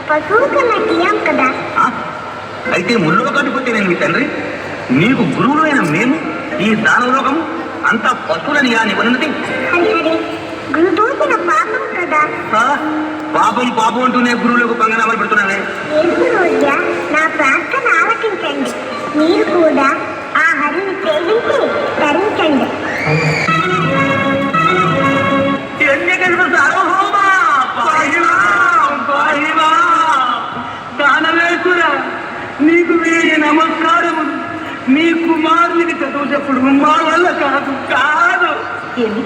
పశువు కన్నా టీయం కదా. అయితే ముల్లోకానికి పోతే నేను మీ తండ్రి, నీకు గురువులు అయిన మేము ఈ దానవలోకం అంతా పశువులని అని ఉన్నది. హరి గురు దోచిన పాపం కదా. పాపం పాపం అంటూనే గురువులకు పంగనామాలు పెడుతున్నానే. రోజా నా ప్రార్థన ఆలకించండి. మీరు కూడా ఆ హరిని ప్రేమించి ధరించండి. దానవేశ్వర, నీకు వేరే నమస్కారము. నీ కుమారునికి చదువు చెప్పుడు మా వల్ల కాదు కాదు. ఏమి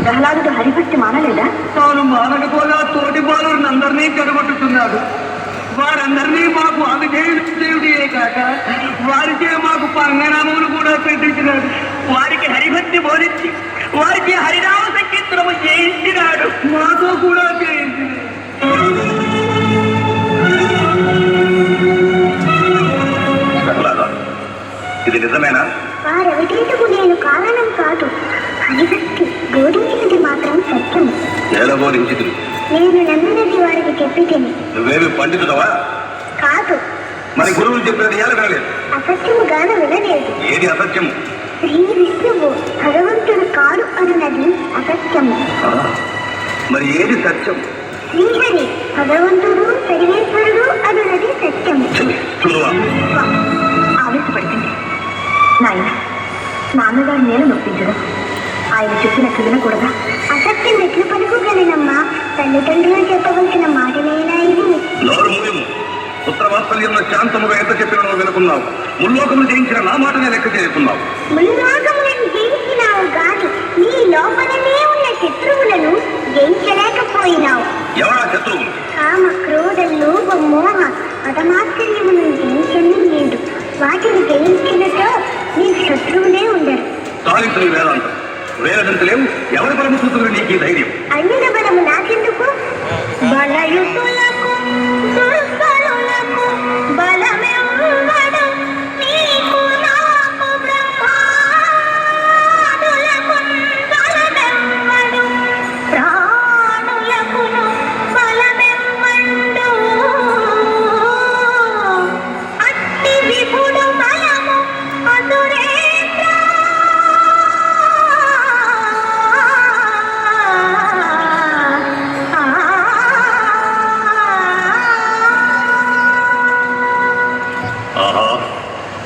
ప్రహ్లాదుడు హరిభక్తి మానలేదా? తాను మానకపోగా తోటి బాలుడిని అందరినీ చెడగొట్టుతున్నాడు. వారందరినీ మాకు అవిధేయుడే కాక వారికే మాకు పంగనామములు కూడా పెట్టించినాడు. వారికి హరిభక్తి బోధించి వారికి హరినామ సంకీర్తనము చేయించినాడు. మాతో కూడా చేయించి ఇది నిజమేనా? వారెవటిందుకు నేను కారణం కాదు. హరిభక్తి బోధించినది మాత్రం సత్యము. ఎలా బోధించింది? నేను నమ్మినది వారికి చెప్పితేనే. నువ్వేమి పండితుడవా? కాదు. మరి గురువులు చెప్పినది ఎలా వినలేదు? అసత్యముగాను వినలేదు. ఏది అసత్యము? శ్రీ విష్ణువు భగవంతుడు కాడు అన్నది అసత్యము. మరి ఏది సత్యం? శ్రీహరి భగవంతుడు సర్వేశ్వరుడు అన్నది సత్యము. ఆవేశపడుతుంది నాయన. నాన్నగారు నేను నొప్పించడం ఆయన చెప్పినట్లు వినకూడదా? అసత్యం ఎట్లు పలుకోగలనమ్మా? తల్లిదండ్రులు చెప్పవలసిన మాటలేనా ఇది? పుత్రవాత్సల్యంలో శాంతముగా ఎంత చెప్పినా వినుకున్నావు. ముల్లోకములు జయించిన నా మాటనే లెక్క చేసుకున్నావు. ముల్లోకములను జయించినావు గాని నీ లోపలనే ఉన్న శత్రువులను జయించలేకపోయినావు. ఎవరా శత్రువు? కామ క్రోధ లోభ మోహ మతమాశ్చర్యములను జయించని లేదు. వాటిని జయించినతో నీ శత్రువులే ఉండరు. సాధించిన వేదాంతం వేదంతలేవు. ఎవరి బలము చూస్తుంది నీకు ఈ ధైర్యం? అన్నిల బలము నాకెందుకు? బలయుతులకు దుర్బలులకు బలమెవ్వడు నీకు నాకు బ్రహ్మాదులకు బలమెవ్వడు ప్రాణులకును బలమెవ్వండు అట్టి విపుడు బలము అసురేంద్ర.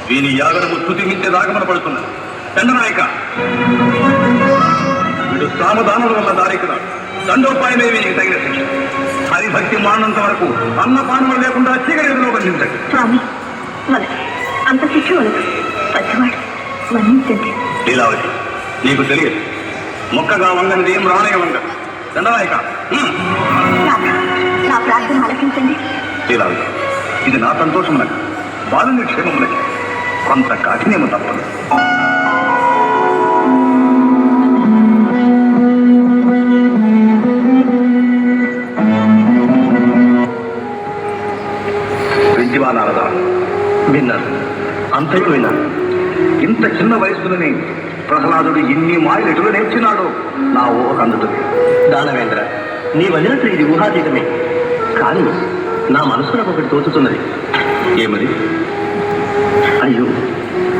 వీని యాగడము తుది మించే రాగమన పడుతున్నది. దండనాయక, వీడు సామధానుల వల్ల దారికున్నాడు. దండోపాయమే వీనికి తగిన శిక్ష. హరిభక్తి మానంత వరకు అన్నపానములు లేకుండా చీకటిలో బంధించండి. స్వామి అంత శిక్ష వలదు. పచ్చివాడు మన్నించండి. లీలావతి, నీకు తెలియదు. మొక్కగా వంగనిది ఏం రానయ్య వంగ. దండనాయక, నా ప్రార్థన ఆలకించండి. లీలావతి, ఇది నా సంతోషమునకు బాలుని క్షేమమునకి కొంత కాఠిన్యము తప్పదు. విద్యమానాలదా విన్నాను, అంతకు విన్నాను. ఇంత చిన్న వయసులోనే ప్రహ్లాదుడు ఇన్ని మాయలు ఎటులు నేర్చినాడో నా ఊహకు అందుతుంది. దానవేంద్ర, నీ వదినతో ఇది ఊహాతీతమే. కానీ నా మనసులకు ఒకటి తోచుతున్నది. ఏమది? అయ్యో,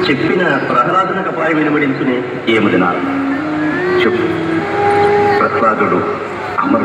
చెప్పిన ప్రహ్లాదునకు అపాయం వినబడించునే. ఏమది నారద? చెప్పు. ప్రహ్లాదుడు అమరుడు.